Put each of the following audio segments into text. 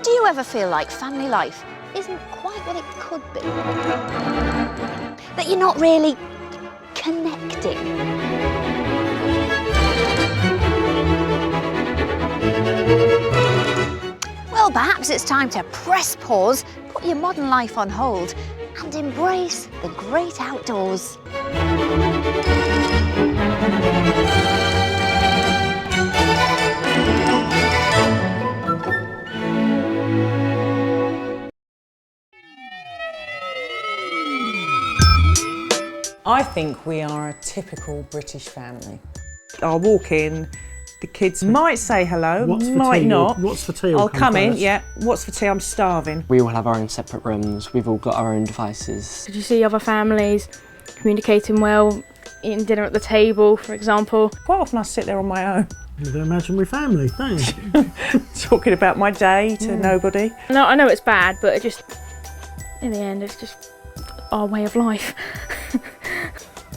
Do you ever feel like family life isn't quite what it could be? That you're not really connecting? Well, perhaps it's time to press pause, put your modern life on hold, and embrace the great outdoors. I think we are a typical British family. I'll walk in, the kids might say hello, might not. What's for tea? I'll come in, yeah. What's for tea? I'm starving. We all have our own separate rooms. We've all got our own devices. Did you see other families communicating well, eating dinner at the table, for example? Quite often I sit there on my own. With an imaginary family, don't you? Talking about my day to nobody. No, I know it's bad, but it just, in the end, it's just our way of life.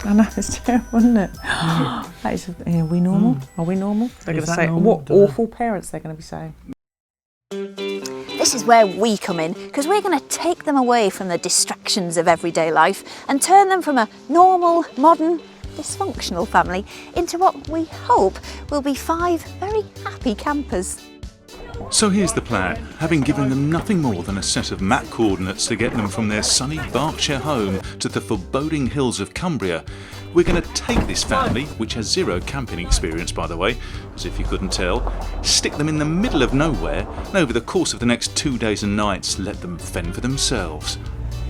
I know, it's terrible, isn't it? Are we normal? Are we normal? They're going to say, what awful parents they're going to be saying. This is where we come in, because we're going to take them away from the distractions of everyday life and turn them from a normal, modern, dysfunctional family into what we hope will be 5 very happy campers. So here's the plan. Having given them nothing more than a set of map coordinates to get them from their sunny Berkshire home to the foreboding hills of Cumbria, we're going to take this family, which has 0 camping experience by the way, as if you couldn't tell, stick them in the middle of nowhere, and over the course of the next 2 days and nights let them fend for themselves.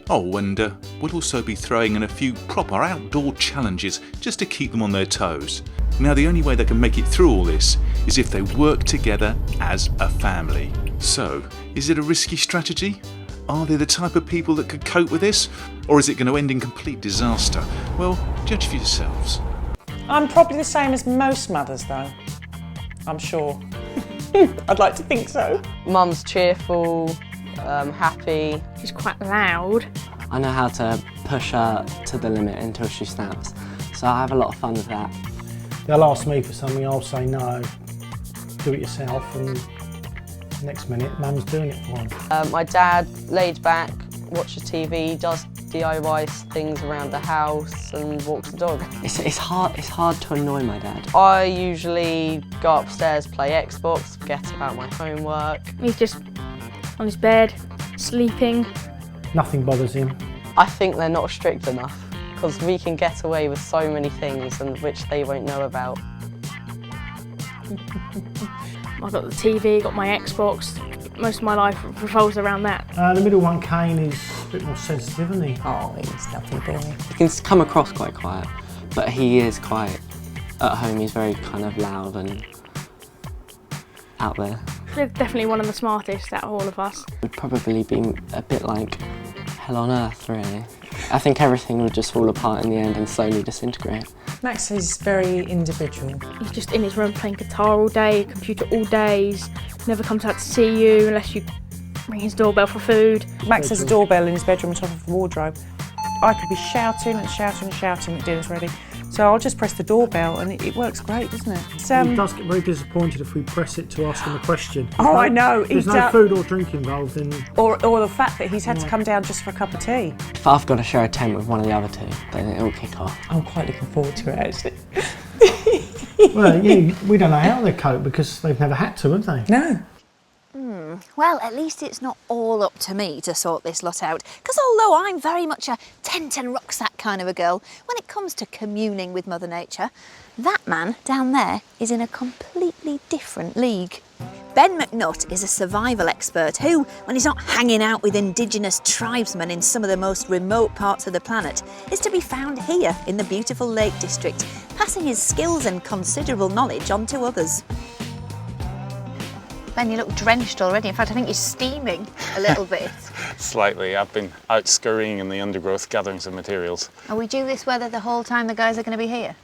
Oh, and we'll also be throwing in a few proper outdoor challenges just to keep them on their toes. Now, the only way they can make it through all this is if they work together as a family. So, is it a risky strategy? Are they the type of people that could cope with this? Or is it going to end in complete disaster? Well, judge for yourselves. I'm probably the same as most mothers though, I'm sure. I'd like to think so. Mum's cheerful, happy. She's quite loud. I know how to push her to the limit until she snaps, so I have a lot of fun with that. They'll ask me for something, I'll say no, do it yourself, and next minute Mum's doing it for them. My dad, laid back, watches TV, does DIY things around the house and walks the dog. It's hard to annoy my dad. I usually go upstairs, play Xbox, forget about my homework. He's just on his bed, sleeping. Nothing bothers him. I think they're not strict enough, because we can get away with so many things and which they won't know about. I've got the TV, got my Xbox. Most of my life revolves around that. The middle one, Kane, is a bit more sensitive, isn't he? Oh, he's lovely boy. He can come across quite quiet, but he is quite, at home he's very kind of loud and out there. He's definitely one of the smartest out of all of us. Would probably be a bit like hell on earth, really. I think everything would just fall apart in the end and slowly disintegrate. Max is very individual. He's just in his room playing guitar all day, computer all day. He never comes out to see you unless you ring his doorbell for food. Max has a doorbell in his bedroom on top of the wardrobe. I could be shouting and shouting and shouting that dinner's ready. So I'll just press the doorbell and it works great, doesn't it? He does get very disappointed if we press it to ask him a question. I know. There's no food or drink involved in... Or the fact that he's had to come down just for a cup of tea. If I've got to share a tent with one of the other two, then it'll kick off. I'm quite looking forward to it, actually. Well, yeah, we don't know how they cope because they've never had to, have they? No. Well, at least it's not all up to me to sort this lot out, because although I'm very much a tent and rucksack kind of a girl, when it comes to communing with Mother Nature, that man down there is in a completely different league. Ben McNutt is a survival expert who, when he's not hanging out with indigenous tribesmen in some of the most remote parts of the planet, is to be found here in the beautiful Lake District, passing his skills and considerable knowledge on to others. Ben, you look drenched already. In fact, I think you're steaming a little bit. Slightly. I've been out scurrying in the undergrowth gathering some materials. Are we due this weather the whole time the guys are going to be here?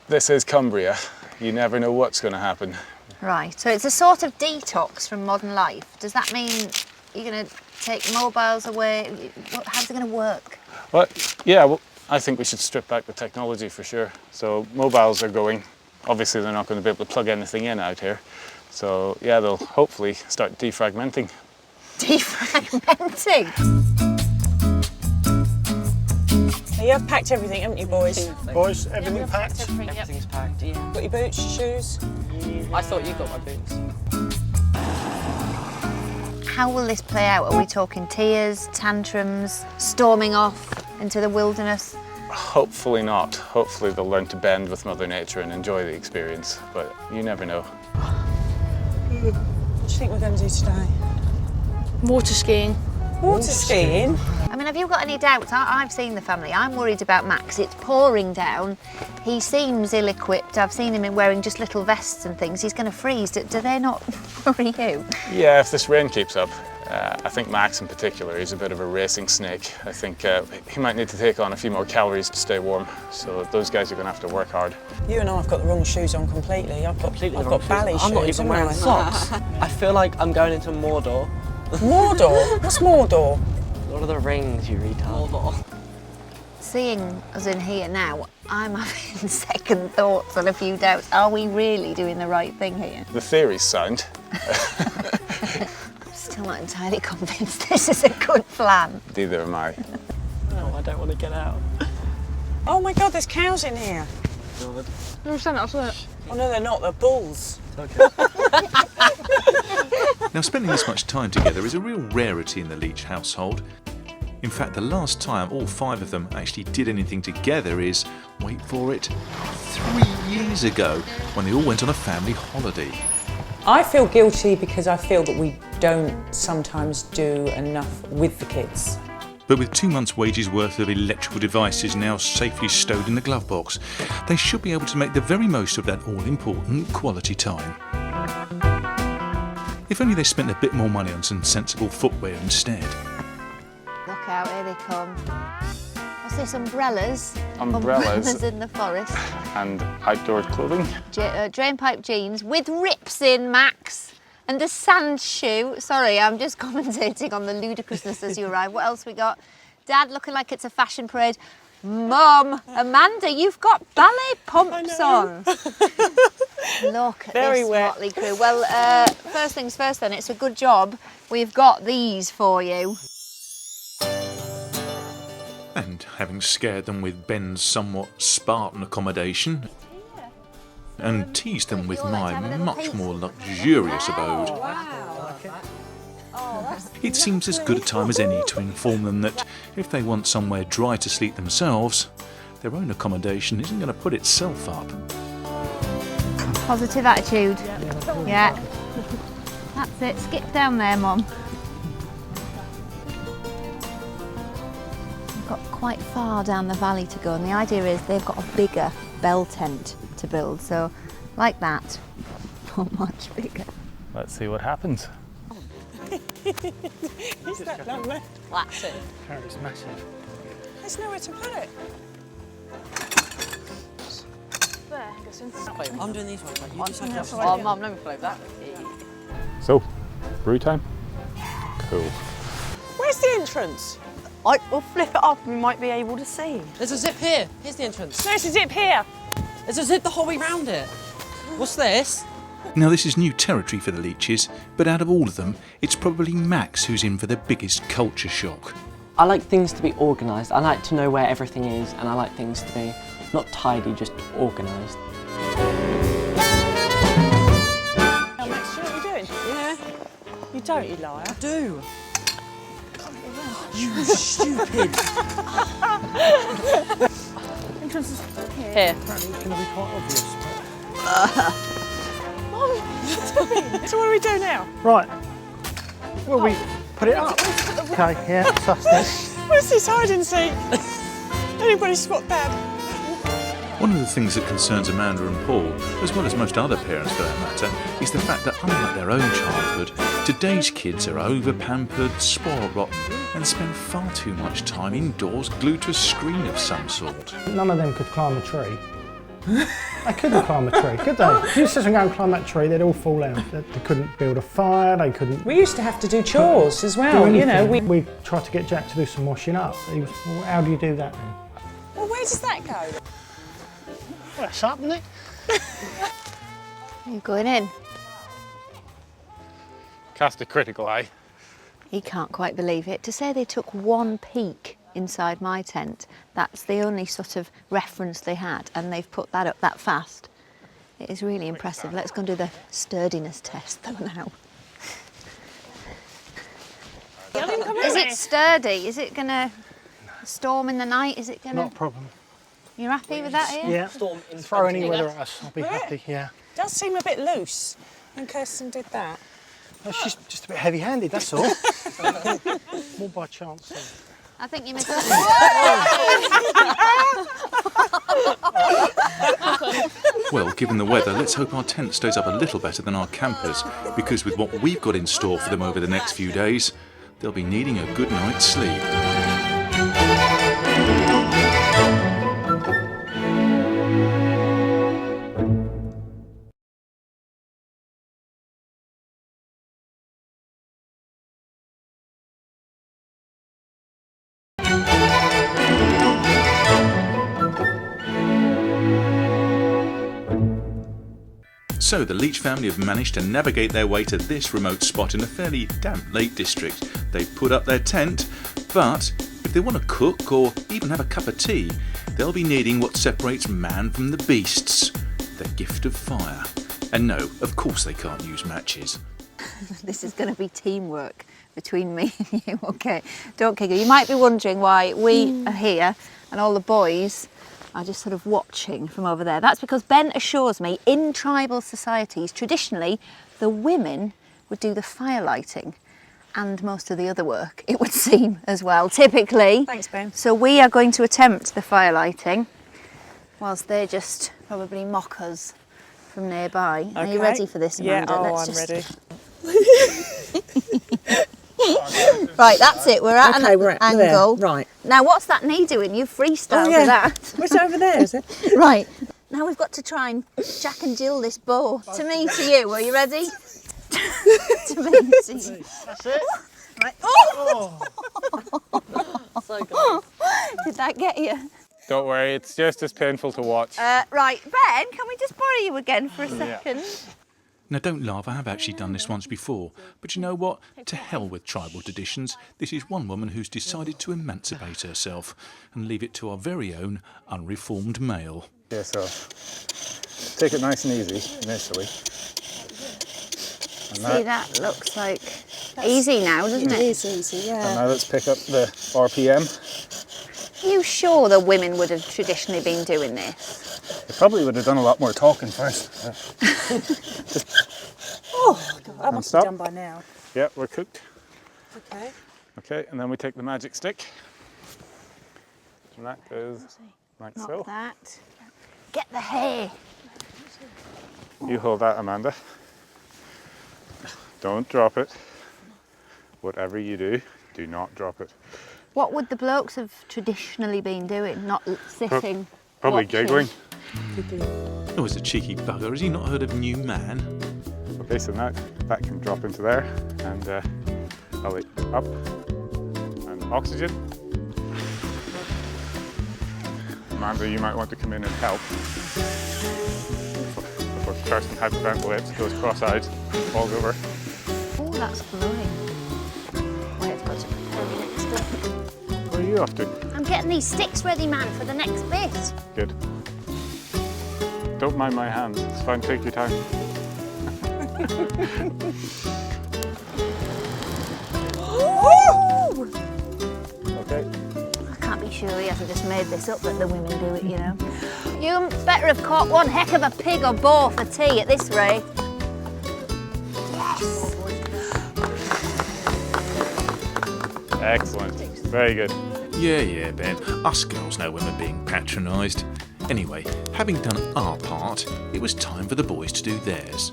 This is Cumbria. You never know what's going to happen. Right, so it's a sort of detox from modern life. Does that mean you're going to take mobiles away? How's it going to work? Well, yeah, well, I think we should strip back the technology for sure. So mobiles are going. Obviously, they're not going to be able to plug anything in out here. So yeah, they'll hopefully start defragmenting. Defragmenting? You have packed everything, haven't you, boys? Boys, everything packed? Everything's packed, yeah. Got your boots, your shoes? I thought you got my boots. How will this play out? Are we talking tears, tantrums, storming off into the wilderness? Hopefully not. Hopefully they'll learn to bend with Mother Nature and enjoy the experience, but you never know. What do you think we're going to do today? Water skiing. Water skiing? I mean, have you got any doubts? I've seen the family. I'm worried about Max. It's pouring down. He seems ill-equipped. I've seen him wearing just little vests and things. He's going to freeze. Do they not worry you? Yeah, if this rain keeps up, I think Max in particular, he's a bit of a racing snake. I think he might need to take on a few more calories to stay warm. So those guys are going to have to work hard. You and I have got the wrong shoes on completely. I've got ballet shoes. I'm not even wearing socks. I feel like I'm going into Mordor. Mordor? What's Mordor? Lord of the Rings, you retard. Mordor. Seeing us in here now, I'm having second thoughts and a few doubts. Are we really doing the right thing here? The theory's sound. Still not entirely convinced this is a good plan. Neither am I. No, I don't want to get out. Oh my God, there's cows in here. God. No, stand outside. Oh no, they're not, they're bulls. Now, spending this much time together is a real rarity in the Leach household. In fact, the last time all 5 of them actually did anything together is, wait for it, 3 years ago, when they all went on a family holiday. I feel guilty because I feel that we don't sometimes do enough with the kids. But with 2 months' wages worth of electrical devices now safely stowed in the glove box, they should be able to make the very most of that all-important quality time. If only they spent a bit more money on some sensible footwear instead. Look out, here they come. What's this, umbrellas? Umbrellas. In the forest. And outdoor clothing. Drainpipe jeans with rips in, Max. And a sand shoe. Sorry, I'm just commentating on the ludicrousness as you arrive. What else we got? Dad looking like it's a fashion parade. Mum, Amanda, you've got ballet pumps on. Look at Very this wet. motley crew. Well, first things first then, it's a good job we've got these for you. And having scared them with Ben's somewhat Spartan accommodation, and teased them with my much more luxurious abode, it seems as good a time as any to inform them that if they want somewhere dry to sleep themselves, their own accommodation isn't going to put itself up. Positive attitude. Yeah. That's it. Skip down there, Mum. We've got quite far down the valley to go, and the idea is they've got a bigger bell tent to build, so like that, not much bigger. Let's see what happens. Is that lovely? That's it. Apparently it's massive. There's nowhere to put it. There, Kirsten. I'm doing these ones. Like, you just have to Oh, Mum, let me float that. So, brew time? Cool. Where's the entrance? We'll flip it up and we might be able to see. There's a zip here. Here's the entrance. There's a zip here. There's a zip the whole way round it. What's this? Now, this is new territory for the Leaches, but out of all of them, it's probably Max who's in for the biggest culture shock. I like things to be organised. I like to know where everything is, and I like things to be not tidy, just organised. Oh, Max, do you know what you're doing? Yeah, You don't, you liar. I do. You stupid. Entrance is Here. Apparently it's going to be quite obvious. So what do we do now? Right. Will we put it up? Okay, yeah, suss this. Where's this hide and seek? Anybody spot Dad? One of the things that concerns Amanda and Paul, as well as most other parents for that matter, is the fact that unlike their own childhood, today's kids are over-pampered, spoiled rotten, and spend far too much time indoors glued to a screen of some sort. None of them could climb a tree. They couldn't climb a tree, could they? If you sit and go and climb that tree, they'd all fall out. They couldn't build a fire, they couldn't We used to have to do chores as do well, you know. anything. We tried to get Jack to do some washing up. He was, well, how do you do that then? Well, where does that go? Well, that's up, isn't it? Are you going in? cast a critical eye. He can't quite believe it. To say they took one peek inside my tent, that's the only sort of reference they had, and they've put that up that fast. It is really impressive. Let's go and do the sturdiness test though now. Is it sturdy? Is it going to storm in the night? Is it going to... Not a problem. You're happy with that, Ian? Yeah. Throw any weather at us, I'll be happy, yeah. Does seem a bit loose when Kirsten did that. Well, she's just a bit heavy-handed, that's all. More by chance. I think you missed Well, given the weather, let's hope our tent stays up a little better than our campers, because with what we've got in store for them over the next few days, they'll be needing a good night's sleep. So the Leach family have managed to navigate their way to this remote spot in a fairly damp Lake District. They've put up their tent, but if they want to cook or even have a cup of tea, they'll be needing what separates man from the beasts, the gift of fire. And no, of course they can't use matches. This is going to be teamwork between me and you, okay? Don't giggle. You might be wondering why we are here and all the boys are just sort of watching from over there. That's because Ben assures me in tribal societies, traditionally, the women would do the fire lighting and most of the other work, it would seem, as well, typically. Thanks, Ben. So we are going to attempt the fire lighting whilst they just probably mock us from nearby. Okay. Are you ready for this, Amanda? Yeah, I'm ready. Right, that's it. We're at Okay, an we're at angle. there, right. Now, what's that knee doing? You've freestyled with that. It's over there, is it? Right. Now we've got to try and Jack and Jill this bow. To me, to you. Are you ready? To me, to you. That's it. Right. Oh! So good. Did that get you? Don't worry, it's just as painful to watch. Right, Ben, can we just borrow you again for a second? Now don't laugh, I have actually done this once before, but you know what? To hell with tribal traditions. This is one woman who's decided to emancipate herself and leave it to our very own unreformed male. Yeah, so take it nice and easy initially. And See, that looks like easy now, doesn't it? It is easy, And yeah. now let's pick up the RPM. Are you sure the women would have traditionally been doing this? They probably would have done a lot more talking first. I must stop. be done by now. Yeah, we're cooked. Okay. Okay, and then we take the magic stick. And that goes like Not so. that. Get the hay. You hold that, Amanda. Don't drop it. Whatever you do, do not drop it. What would the blokes have traditionally been doing? Not sitting, Probably watching? giggling. Oh, it's a cheeky bugger. Has he not heard of new man? Okay, so now that can drop into there, and belly up, and oxygen. Amanda, you might want to come in and help. Before Kirsten hyperventilates, goes cross-eyed, falls over. Oh, that's glowing. Wait, I've got to prepare the next bit. Where are you off to? I'm getting these sticks ready, man, for the next bit. Good. Don't mind my hands, it's fine, take your time. Okay. I can't be sure he hasn't just made this up that the women do it, you know. You better have caught one heck of a pig or boar for tea at this rate. Yes. Excellent. Very good. Yeah, Ben. Us girls know when we're being patronised. Anyway, having done our part, it was time for the boys to do theirs.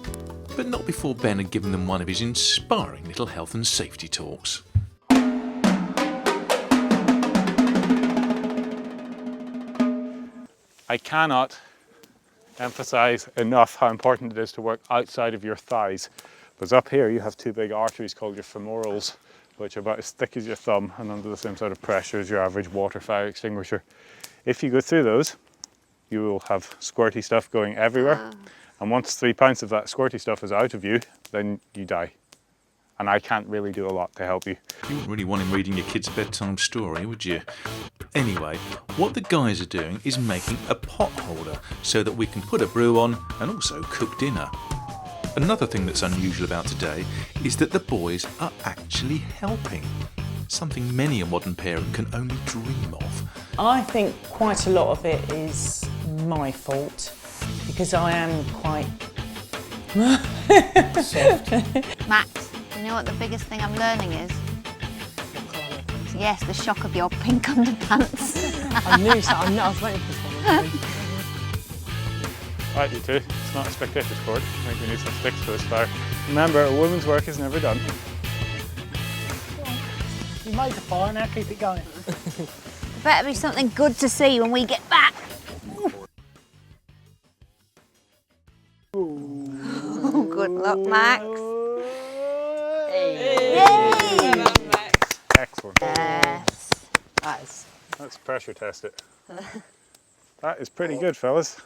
But not before Ben had given them one of his inspiring little health and safety talks. I cannot emphasize enough how important it is to work outside of your thighs. Because up here you have two big arteries called your femorals, which are about as thick as your thumb and under the same sort of pressure as your average water fire extinguisher. If you go through those, you will have squirty stuff going everywhere. And once 3 pints of that squirty stuff is out of you, then you die. and I can't really do a lot to help you. You wouldn't really want him reading your kid's bedtime story, would you? Anyway, what the guys are doing is making a pot holder so that we can put a brew on and also cook dinner. Another thing that's unusual about today is that the boys are actually helping. Something many a modern parent can only dream of. I think quite a lot of it is my fault because I am quite soft. Max, you know what the biggest thing I'm learning is? Yes, the shock of your pink underpants. I knew so. I was waiting for this one. Right, you two, it's not a spectator sport. I think we need some sticks for this fire. Remember, a woman's work is never done. You made the fire, now keep it going. There better be something good to see when we get back. Good luck, Max. Yay! Excellent. Yes. Let's pressure test it. That is pretty good, fellas.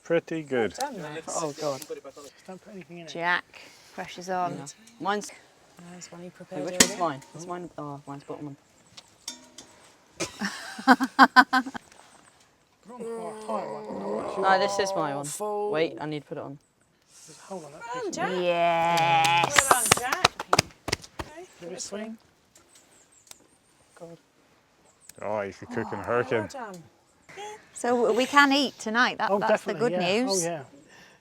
Pretty good. Oh God. Just don't put anything in it. Jack, pressure's on. Yeah. Mine's. Nice one, you prepared. Wait, which one's mine? Is mine? Oh, mine's bottom one. No, this is my one. Wait, I need to put it on. Hold on, that piece of Yes. Well done, Jack. Give it a swing. Oh, you could cook in a hurricane. Well done. So we can eat tonight. That's the definitely, good yeah. news. Oh, yeah.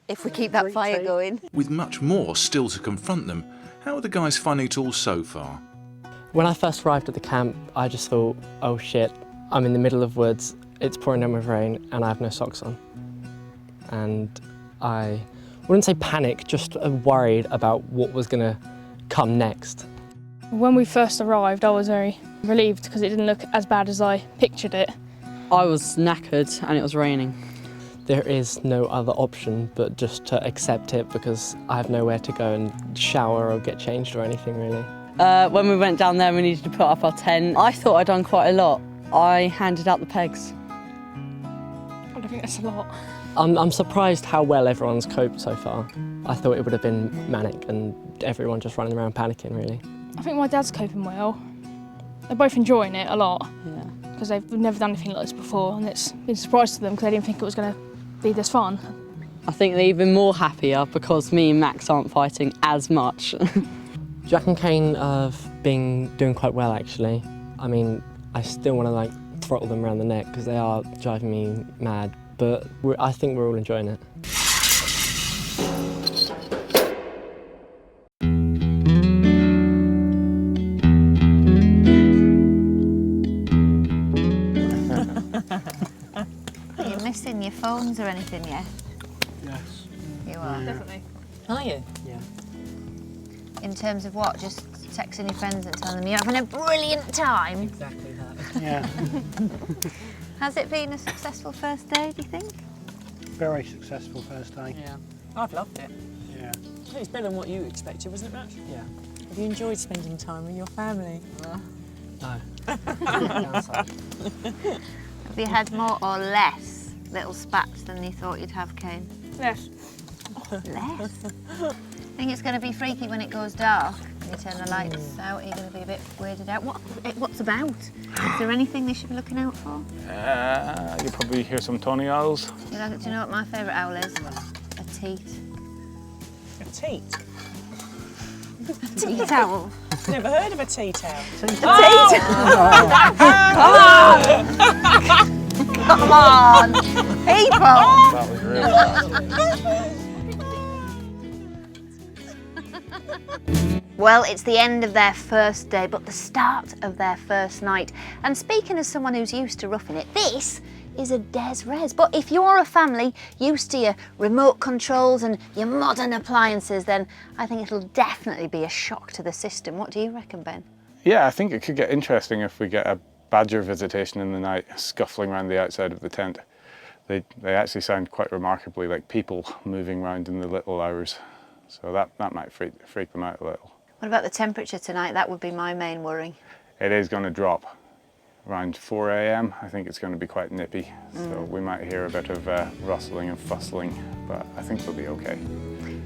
If we keep that Great fire tea. going. With much more still to confront them, how are the guys finding it all so far? When I first arrived at the camp, I just thought, oh shit, I'm in the middle of woods, it's pouring down with rain, and I have no socks on. And I wouldn't say panic, just worried about what was going to come next. When we first arrived, I was very relieved because it didn't look as bad as I pictured it. I was knackered and it was raining. There is no other option but just to accept it because I have nowhere to go and shower or get changed or anything really. When we went down there, we needed to put up our tent. I thought I'd done quite a lot. I handed out the pegs. I don't think that's a lot. I'm surprised how well everyone's coped so far. I thought it would have been manic and everyone just running around panicking really. I think my dad's coping well. They're both enjoying it a lot Yeah. because they've never done anything like this before, and it's been a surprise to them because they didn't think it was going to be this fun. I think they're even more happier because me and Max aren't fighting as much. Jack and Kane have been doing quite well actually. I mean, I still want to like throttle them around the neck because they are driving me mad, but I think we're all enjoying it. Are you missing your phones or anything yet? Yes. You are. Definitely. Are you? Yeah. In terms of what? Just texting your friends and telling them you're having a brilliant time? Exactly that. Yeah. Has it been a successful first day, do you think? Very successful first day. Yeah. I've loved it. Yeah. I think it's better than what you expected, wasn't it, Max? Yeah. Have you enjoyed spending time with your family? No. Have you had more or less little spats than you thought you'd have, Kane? Yes. Less? I think it's going to be freaky when it goes dark and you turn the lights out. Are you going to be a bit weirded out? What's about? Is there anything they should be looking out for? You'll probably hear some Tony owls. Do you know what my favourite owl is? A teat. A teat? A teat owl. Never heard of a teat owl. Come on, people! That was really bad. Well, it's the end of their first day, but the start of their first night. And speaking as someone who's used to roughing it, this is a des res. But if you're a family used to your remote controls and your modern appliances, then I think it'll definitely be a shock to the system. What do you reckon, Ben? Yeah, I think it could get interesting if we get a badger visitation in the night, scuffling around the outside of the tent. They actually sound quite remarkably like people moving around in the little hours. So that might freak them out a little. What about the temperature tonight? That would be my main worry. It is going to drop around 4 a.m. I think it's going to be quite nippy. So we might hear a bit of rustling and fussling, but I think we'll be okay.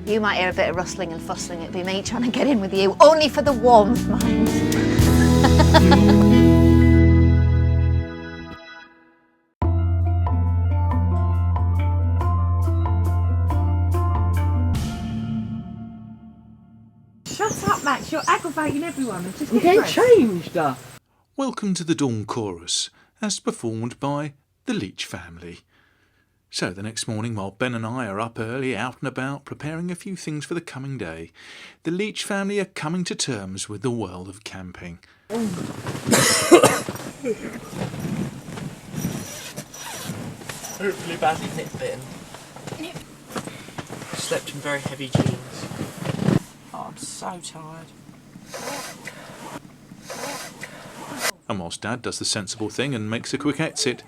You might hear a bit of rustling and fussling. It'd be me trying to get in with you, only for the warmth, mind. Shut up, Max. You're aggravating everyone. Just I'm getting changed. Welcome to the Dawn Chorus, as performed by the Leach family. So the next morning, while Ben and I are up early, out and about, preparing a few things for the coming day, the Leach family are coming to terms with the world of camping. Hopefully badly nipped bitten. Slept in very heavy jeans. Oh, I'm so tired. And whilst Dad does the sensible thing and makes a quick exit,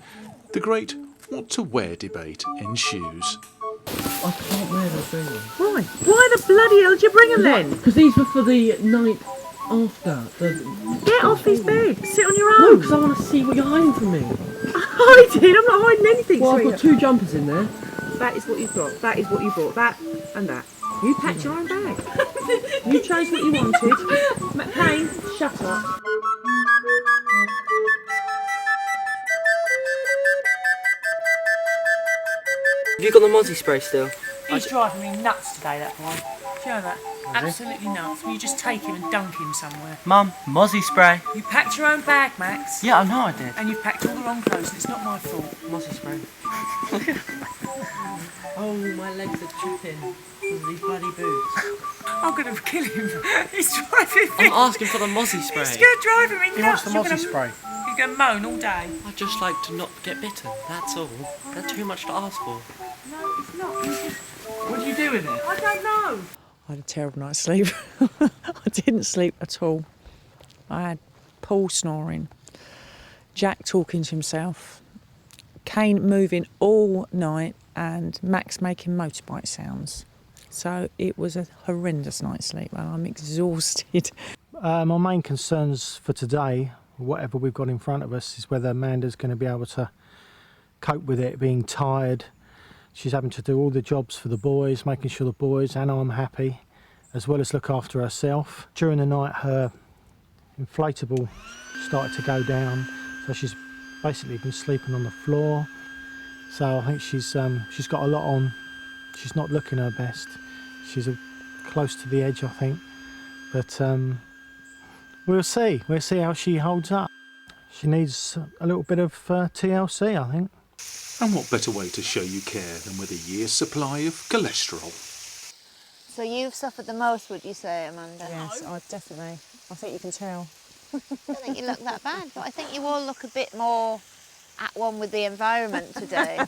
the great what to wear debate ensues. I can't wear those things. Why? Why the bloody hell did you bring them then? Because these were for the night after. Get off his bed. Sit on your No, own. because I want to see what you're hiding from me. Hiding? I'm not hiding anything, Well, I've sweetheart. got 2 jumpers in there. That is what you've got. That is what you bought. That and that. You packed your own bag. You chose what you wanted. McCain, shut up. Have you got the mozzie spray still? He's driving me nuts today, that boy. Do you know that? Absolutely nuts. Will you just take him and dunk him somewhere? Mum, mozzie spray. You packed your own bag, Max. Yeah, I know I did. And you've packed all the wrong clothes, and it's not my fault. Mozzie spray. Oh, my legs are tripping with these bloody boots. I'm going to kill him. He's driving me. I'm asking for the mozzie spray. He's going to drive me He wants nuts. the mozzie spray. You're going to moan all day. I just like to not get bitten, that's all. That's too much to ask for. No, it's not. What did you do with it? I don't know. I had a terrible night's sleep. I didn't sleep at all. I had Paul snoring, Jack talking to himself, Kane moving all night, and Max making motorbike sounds. So it was a horrendous night's sleep and I'm exhausted. My main concerns for today, whatever we've got in front of us, is whether Amanda's going to be able to cope with it, being tired. She's having to do all the jobs for the boys, making sure the boys and I'm happy, as well as look after herself. During the night, her inflatable started to go down, so she's basically been sleeping on the floor. So I think she's got a lot on. She's not looking her best. She's close to the edge, I think. But we'll see. We'll see how she holds up. She needs a little bit of TLC, I think. And what better way to show you care than with a year's supply of cholesterol? So you've suffered the most, would you say, Amanda? Yes, I definitely. I think you can tell. I don't think you look that bad, but I think you all look a bit more at one with the environment today.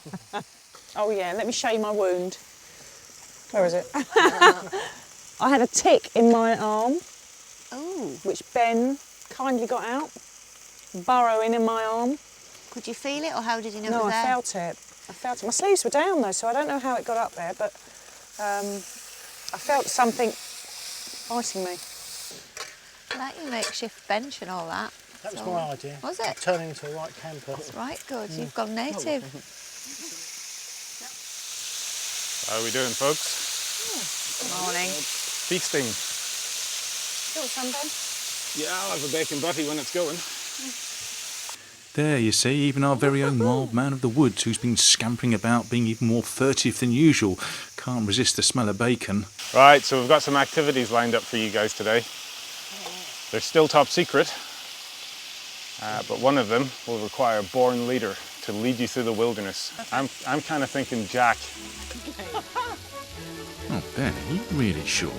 Oh yeah, let me show you my wound. Where is it? I had a tick in my arm, Oh, which Ben kindly got out, burrowing in my arm. could you feel it, or how did you know it No, was I there? felt it. I felt it. My sleeves were down though, so I don't know how it got up there, but I felt something biting me. I like your makeshift bench and all that. That was So- my idea. Was it? Turning into a right camper. Right, good. You've gone native. How are we doing, folks? Morning. Feasting. You want some, Ben? Yeah, I'll have a bacon butty when it's going. There, you see, even our very own wild man of the woods, who's been scampering about, being even more furtive than usual, can't resist the smell of bacon. Right, so we've got some activities lined up for you guys today. They're still top secret, but one of them will require a born leader to lead you through the wilderness. I'm kind of thinking Jack. Oh, Ben, are you really sure?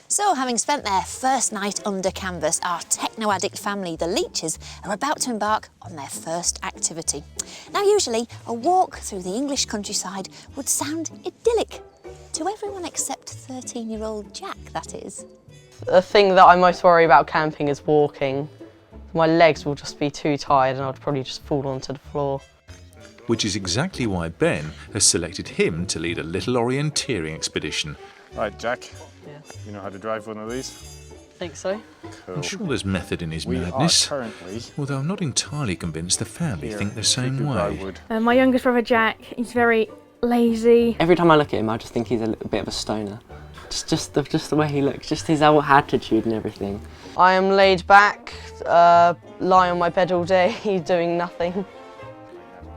So, having spent their first night under canvas, our techno-addict family, the Leaches, are about to embark on their first activity. Now, usually, a walk through the English countryside would sound idyllic. To everyone except 13-year-old Jack, that is. The thing that I most worry about camping is walking. My legs will just be too tired and I'd probably just fall onto the floor. Which is exactly why Ben has selected him to lead a little orienteering expedition. Right, Jack, Yeah. you know how to drive one of these? Think so? Cool. I'm sure there's method in his We madness, are currently although I'm not entirely convinced the family here think the in same Cuckoo way. Briarwood. My youngest brother Jack, he's very lazy. Every time I look at him, I just think he's a little bit of a stoner. Just the way he looks, just his whole attitude and everything. I am laid back, lie on my bed all day, doing nothing.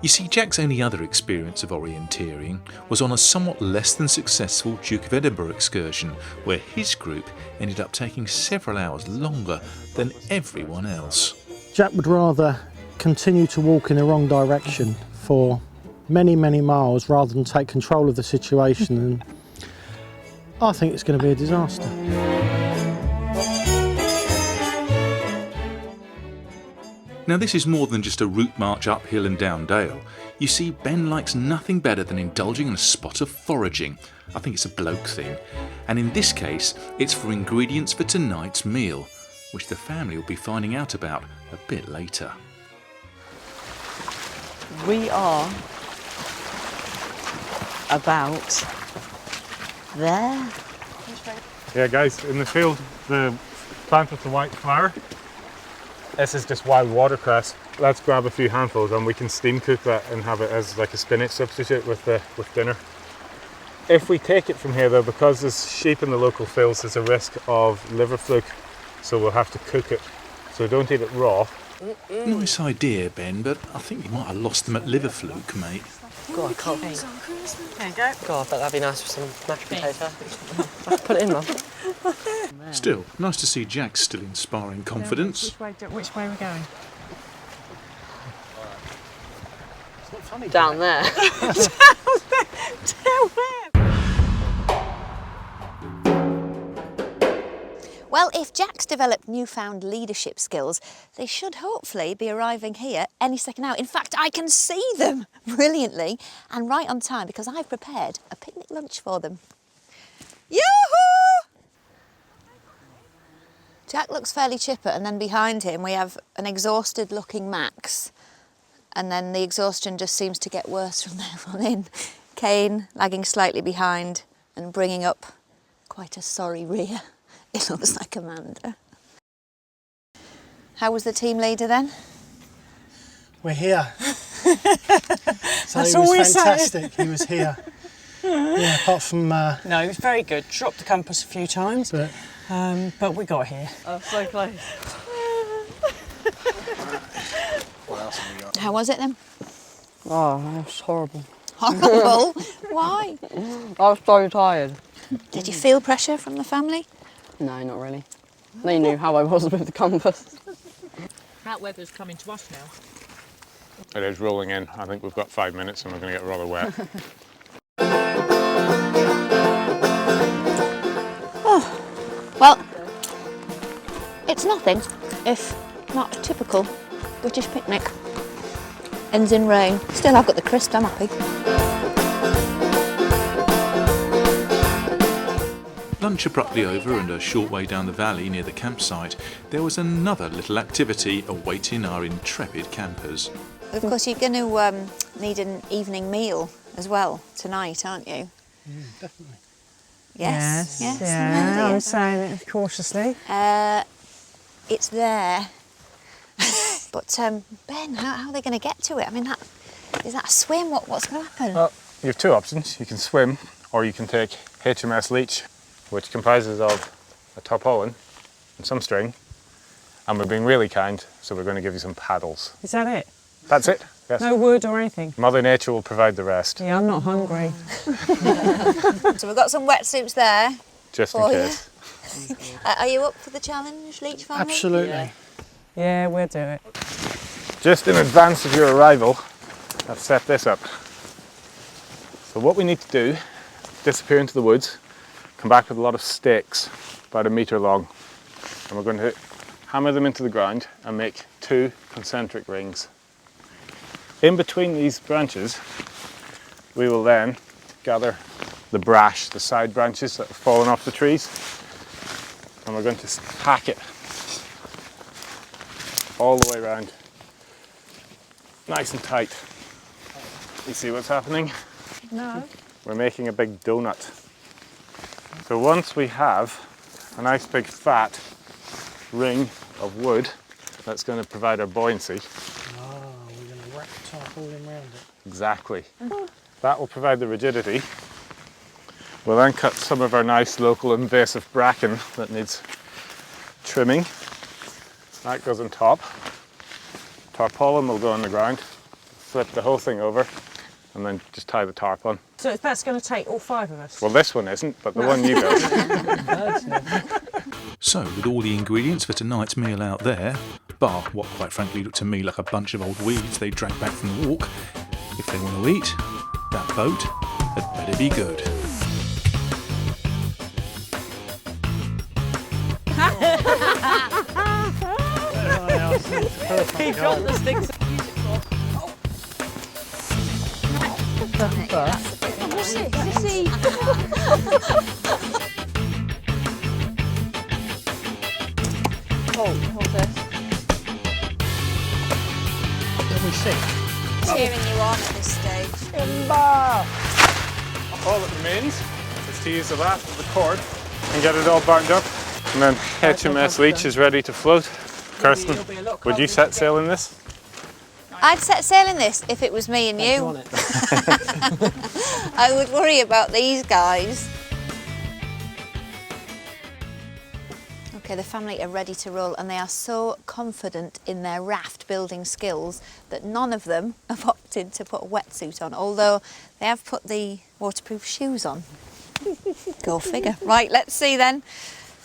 You see, Jack's only other experience of orienteering was on a somewhat less than successful Duke of Edinburgh excursion, where his group ended up taking several hours longer than everyone else. Jack would rather continue to walk in the wrong direction for many, many miles rather than take control of the situation, and I think it's going to be a disaster. Now, this is more than just a route march uphill and down dale. You see, Ben likes nothing better than indulging in a spot of foraging. I think it's a bloke thing. And in this case, it's for ingredients for tonight's meal, which the family will be finding out about a bit later. We are about there. Yeah, guys, in the field, the plant with the white flower, this is just wild watercress. Let's grab a few handfuls and we can steam cook that and have it as like a spinach substitute with dinner. If we take it from here though, because there's sheep in the local fields, there's a risk of liver fluke, so we'll have to cook it. So don't eat it raw. Nice idea, Ben, but I think you might have lost them at liver fluke, mate. God, I can't. There you go. God, I bet that'd be nice with some mashed potato. Put it in, Mum. Still, nice to see Jack still inspiring confidence. Which way are we going? Down there. Down where? Well, if Jack's developed newfound leadership skills, they should hopefully be arriving here any second now. In fact, I can see them brilliantly and right on time because I've prepared a picnic lunch for them. Yoo-hoo! Jack looks fairly chipper, and then behind him we have an exhausted looking Max, and then the exhaustion just seems to get worse from there on in. Kane lagging slightly behind and bringing up quite a sorry rear. It looks like Amanda. How was the team leader then? We're here. So That's he all we're was saying. fantastic. He was here. Yeah, apart from No, it was very good. Dropped the compass a few times, but we got here. I'm so close. How was it then? Oh, that was horrible. Horrible? Why? I was so tired. Did you feel pressure from the family? No, not really. They knew how I was with the compass. That weather's coming to us now. It is rolling in. I think we've got 5 minutes and we're going to get rather wet. Well, it's nothing if not a typical British picnic. Ends in rain. Still, I've got the crisp, I'm happy. Lunch abruptly over and a short way down the valley near the campsite, there was another little activity awaiting our intrepid campers. Of course, you're going to need an evening meal as well tonight, aren't you? definitely. Yes. Yeah, Amanda, I'm yes. saying it cautiously. It's there. But Ben, how are they going to get to it? I mean, is that a swim? What's going to happen? Well, you have two options. You can swim or you can take HMS Leach, which comprises of a tarpaulin and some string. And we're being really kind, so we're going to give you some paddles. Is that it? That's it. Yes. No wood or anything? Mother Nature will provide the rest, Yeah, I'm not hungry. So we've got some wetsuits there. just in Oh, yeah. case. Are you up for the challenge, Leach family? Absolutely. Yeah, we'll do it. Just in advance of your arrival, I've set this up. So what we need to do, disappear into the woods, come back with a lot of sticks, about 1 metre long, and we're going to hammer them into the ground and make 2 concentric rings. In between these branches, we will then gather the brash, the side branches that have fallen off the trees, and we're going to pack it all the way around. Nice and tight. You see what's happening? No. We're making a big donut. So once we have a nice big fat ring of wood that's going to provide our buoyancy. Oh, we're going to wrap the tarpaulin around it. Exactly. That will provide the rigidity. We'll then cut some of our nice local invasive bracken that needs trimming. That goes on top. Tarpaulin will go on the ground. Flip the whole thing over and then just tie the tarp on. So that's going to take all 5 of us? Well, this one isn't, but the one you built. So, with all the ingredients for tonight's meal out there, bar what quite frankly looked to me like a bunch of old weeds they dragged back from the walk, if they want to eat, that boat had better be good. He dropped the sticks. Hold this. Can we see? Cheering you on at this stage. All that remains is to use the last of the cord and get it all burned up. And then HMS Leech is ready to float. Kirsten, would you set sail in this? I'd set sail in this if it was me and you. I would worry about these guys. Okay, the family are ready to roll and they are so confident in their raft building skills that none of them have opted to put a wetsuit on, although they have put the waterproof shoes on. Go figure. Right, let's see then.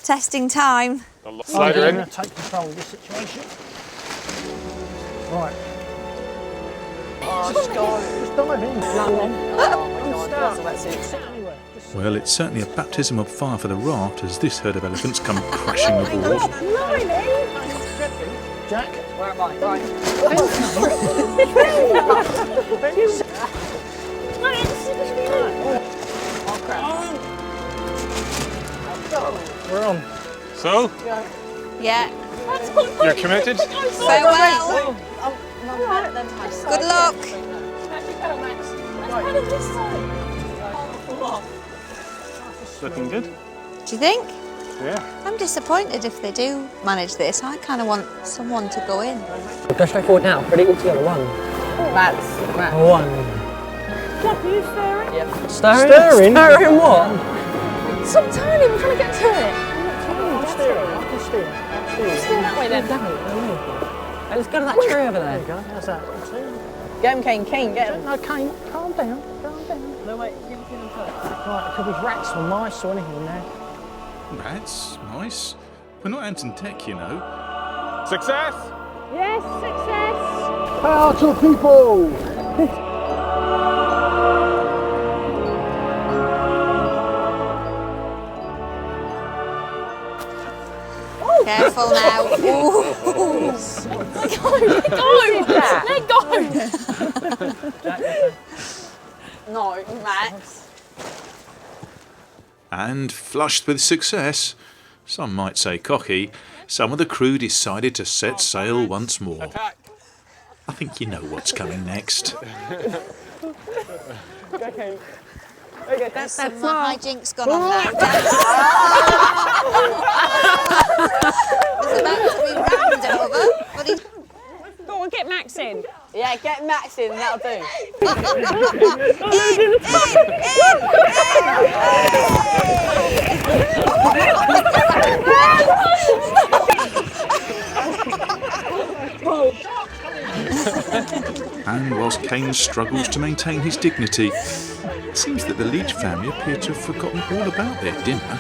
Testing time. Slide her I'm in. going to take control of this situation. Right. Just dive in. Well, it's certainly a baptism of fire for the raft as this herd of elephants come crashing aboard. Jack. Where am I? Right. We're on. So, Yeah. you're committed? Farewell. Good luck. Looking good? Do you think? Yeah. I'm disappointed if they do manage this. I kind of want someone to go in. Go straight forward now. Ready? All together. 1. Matt. 1. Jack, are you staring? Yep. Stirring? Stirring what? Stop turning, we're trying to get to it. I can steer. Steer that way then. Let's go to that tree over There there. you go. How's that? Get him, Kane. Kane, get him. No, Kane, calm down. Calm down. No, wait. Give him first. Right, it could be rats or mice or anything in there. Rats? Mice? We're not Anton Tech, you know. Success! Yes, success. Power to the people! Careful now. Ooh. Let go. No, Max. And flushed with success, some might say cocky, some of the crew decided to set sail once more. Attack! I think you know what's coming next. Okay. There's some hijinks gone on now. There's about to be rammed over, but he's... Go on, get Max in. Yeah, get Max in, that'll do. And whilst Kane struggles to maintain his dignity, it seems that the Leech family appear to have forgotten all about their dinner.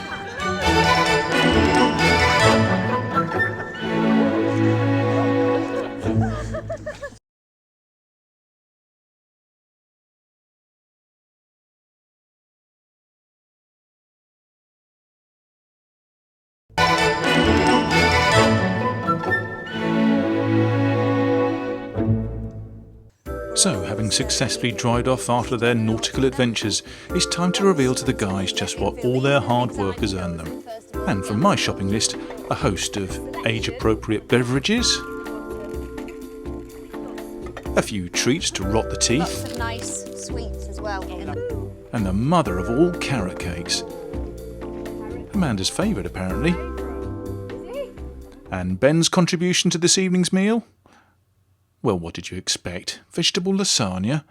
So, having successfully dried off after their nautical adventures, it's time to reveal to the guys just what all their hard work has earned them. And from my shopping list, a host of age-appropriate beverages, a few treats to rot the teeth, Lots of nice sweets as well. and the mother of all carrot cakes. Amanda's favourite, apparently. And Ben's contribution to this evening's meal? Well, what did you expect? Vegetable lasagna?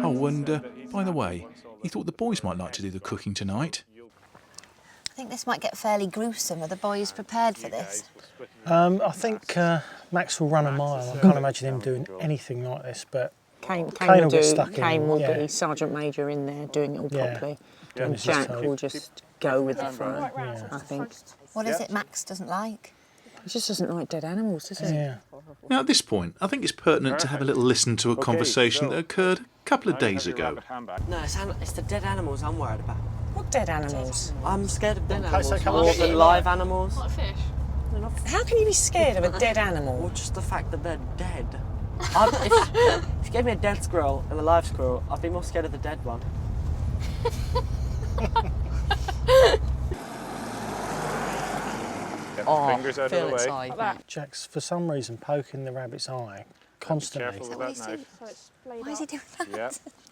Oh, and by the way, he thought the boys might like to do the cooking tonight. I think this might get fairly gruesome. Are the boys prepared for this? I think Max will run a mile. I can't imagine him doing anything like this, but Kane will get stuck in. Kane will Yeah. be Sergeant Major in there doing it all Yeah. properly. Doing And his Jack job. will just go with the flow, I think. What is it Max doesn't like? He just doesn't like dead animals, does he? Yeah. Now, at this point, I think it's pertinent to have a little listen to a conversation that occurred a couple of days ago. No, it's the dead animals I'm worried about. What dead animals? I'm scared of dead animals they come more and get than live animals. How can you be scared of a dead Or animal? just the fact that they're dead. If you gave me a dead squirrel and a live squirrel, I'd be more scared of the dead one. Get the fingers out feel of the its way. eye. Jack's for some reason poking the rabbit's eye constantly. Careful with What that is he- knife. Why is he doing that? Yeah.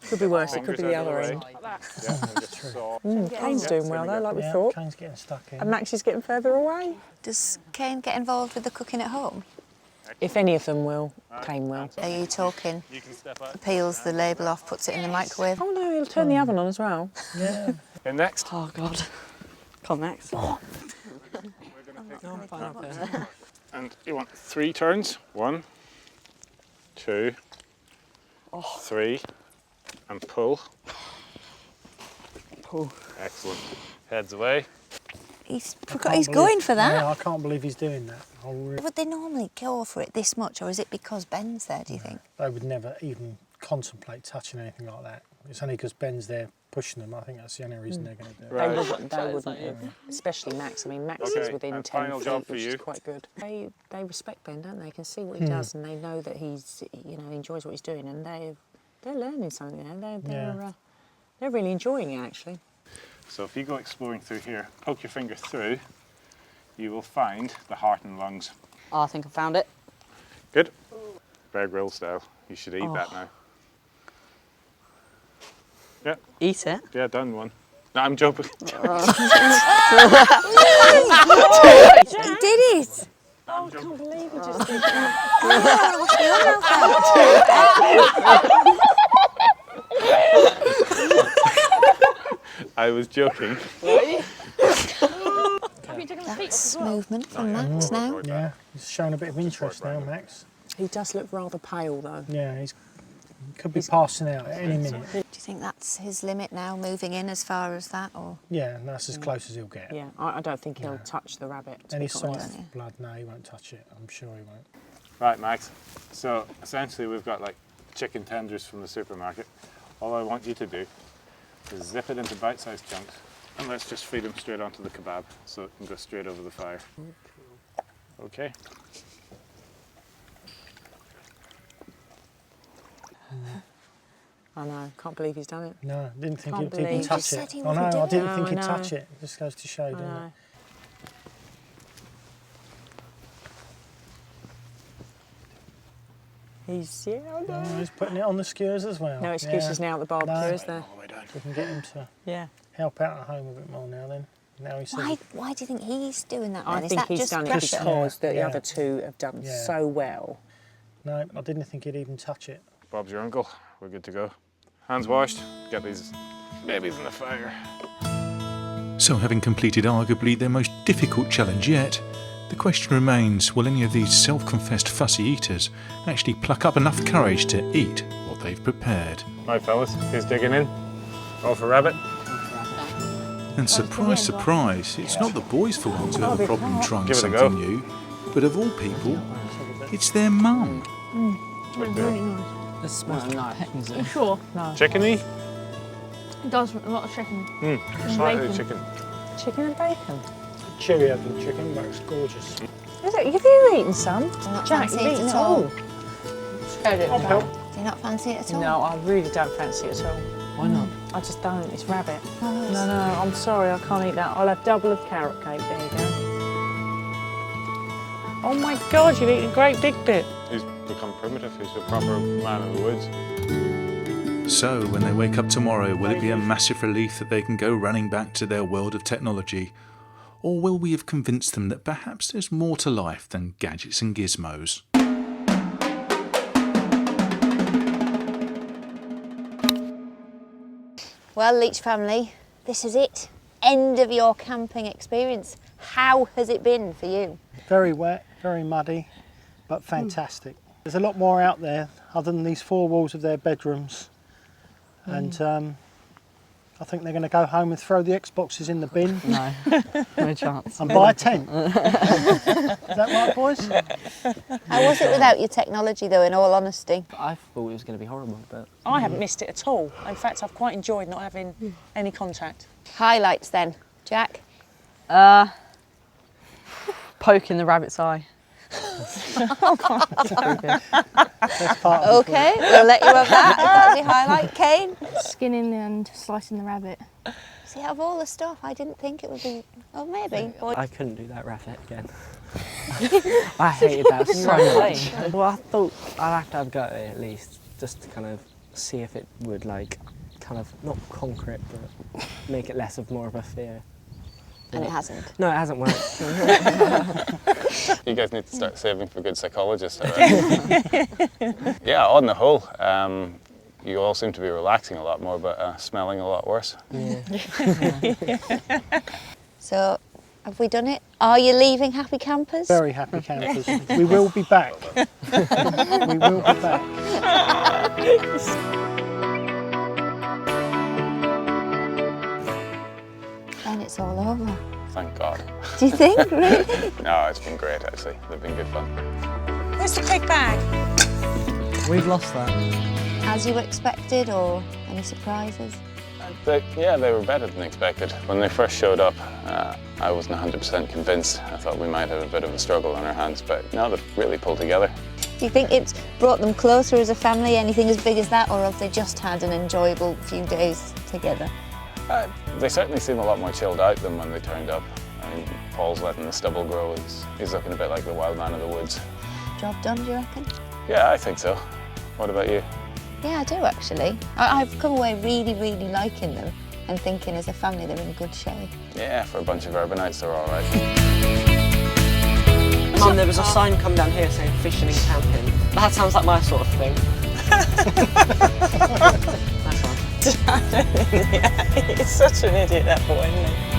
Could be worse, it Fingers could be the out of other way. end. Yeah, and just saw. Kane's doing well though, like we Yeah, thought. Kane's getting stuck in. And Max is getting further away. Does Kane get involved with the cooking at home? If any of them will, Kane will. Are you talking? You can step out. Peels the label off, puts it in the microwave. Oh no, he'll turn the oven on as well. Yeah. And next. Oh God. Come next. And you want 3 turns. 1, 2, 3, and pull. Pull. Excellent. Heads away. He's Can't believe- going for that. Yeah, I can't believe he's doing that. Would they normally go for it this much, or is it because Ben's there, do you think? They would never even contemplate touching anything like that. It's only because Ben's there pushing them. I think that's the only reason they're going to do it. Right. They wouldn't have, especially Max. I mean, Max is Okay, within and 10 final feet, job for which you. is quite good. They respect Ben, don't they? They can see what he does, and they know that he's, you know, enjoys what he's doing, and they're learning something. You know, they're really enjoying it actually. So if you go exploring through here, poke your finger through, you will find the heart and lungs. Oh, I think I found it. Good. Bear Grylls style. You should eat that now. Yeah, Eat it. yeah, done one. No, I'm joking. He did it! Oh, I can't believe he just did I was joking. That's movement from Max now. Yeah, he's showing a bit of interest now, Max. He does look rather pale though. Yeah, he could be passing out at any minute. Do you think that's his limit now, moving in as far as that, or? Yeah, and that's as close as he'll get. Yeah, I don't think he'll touch the rabbit. to Any be quite sign honest. of blood, no, he won't touch it. I'm sure he won't. Right, Max. So essentially we've got like chicken tenders from the supermarket. All I want you to do is zip it into bite-sized chunks and let's just feed them straight onto the kebab so it can go straight over the fire. Okay. I know, can't believe he's done it. No, didn't think Can't he'd even believe- touch You said it. he I know, wouldn't do I it. didn't No, think I he'd know. touch it. It just goes to show, I doesn't know. it? He's, yeah, I know. Oh, he's putting it on the skewers as well. No excuses now at the barbecue, No. is there? We can get him to Yeah. help out at home a bit more now then. Now he says Why do you think he's doing that then? I Is think that he's just done it pressure? because the Yeah. other two have done Yeah. so well. no, I didn't think he'd even touch it. Bob's your uncle. We're good to go. Hands washed. Get these babies in the fire. So, having completed arguably their most difficult challenge yet, the question remains, will any of these self-confessed fussy eaters actually pluck up enough courage to eat what they've prepared? Right, fellas, who's digging in? All for rabbit? And surprise, surprise, it's not the boys for once who have a problem trying Give it a something go. new, but of all people, it's their mum. The smell. You sure? No. Chickeny? It does a lot of chicken. Slightly bacon. chicken. Chicken and bacon. Cheerio for the chicken, but it's gorgeous. Is it? Have you eaten some? not Jack, fancy you've it eaten at it all. all. Do you not fancy it at all? No, I really don't fancy it at all. Why not? I just don't. It's rabbit. Oh, it's- No, I'm sorry, I can't eat that. I'll have double of carrot cake. There you go. Oh my God, you've eaten a great big bit. He's become primitive. He's a proper man of the woods. So, when they wake up tomorrow, will it be a massive relief that they can go running back to their world of technology? Or will we have convinced them that perhaps there's more to life than gadgets and gizmos? Well, Leach family, this is it. End of your camping experience. How has it been for you? Very wet, very muddy, but fantastic. There's a lot more out there other than these 4 walls of their bedrooms. And I think they're going to go home and throw the Xboxes in the bin. No, no chance. And buy a tent. Is that right, boys? How was it without your technology, though, in all honesty? I thought it was going to be horrible, but I haven't missed it at all. In fact, I've quite enjoyed not having any contact. Highlights, then. Jack? Poking the rabbit's eye. Best part of the Okay, we'll let you have that. That's your highlight. Kane? Skinning and slicing the rabbit. See, out of all the stuff, I didn't think it would be... Oh, maybe. Boy. I couldn't do that rabbit again. I hated that so much. Well, I thought I'd have to have a go at it at least, just to kind of see if it would, like, kind of, not conquer it, but make it less of more of a fear. And it hasn't. No, it hasn't worked. You guys need to start saving for good psychologists, I reckon. Yeah, on the whole, you all seem to be relaxing a lot more, but smelling a lot worse. Yeah. So, have we done it? Are you leaving happy campers? Very happy campers. We will be back. We will be back. Then it's all over. Thank God. Do you think, really? No, it's been great, actually. They've been good fun. Where's the pig bag? We've lost that. As you expected, or any surprises? Yeah, they were better than expected. When they first showed up, I wasn't 100% convinced. I thought we might have a bit of a struggle on our hands, but no, they've really pulled together. Do you think it's brought them closer as a family, anything as big as that, or have they just had an enjoyable few days together? They certainly seem a lot more chilled out than when they turned up. I mean, Paul's letting the stubble grow. He's looking a bit like the wild man of the woods. Job done, do you reckon? Yeah, I think so. What about you? Yeah, I do actually. I've come away really, really liking them and thinking as a family they're in good shape. Yeah, for a bunch of urbanites, they're all right. Mum, there was a sign come down here saying fishing and camping. That sounds like my sort of thing. That's fine. Yeah, he's such an idiot, that boy, isn't he?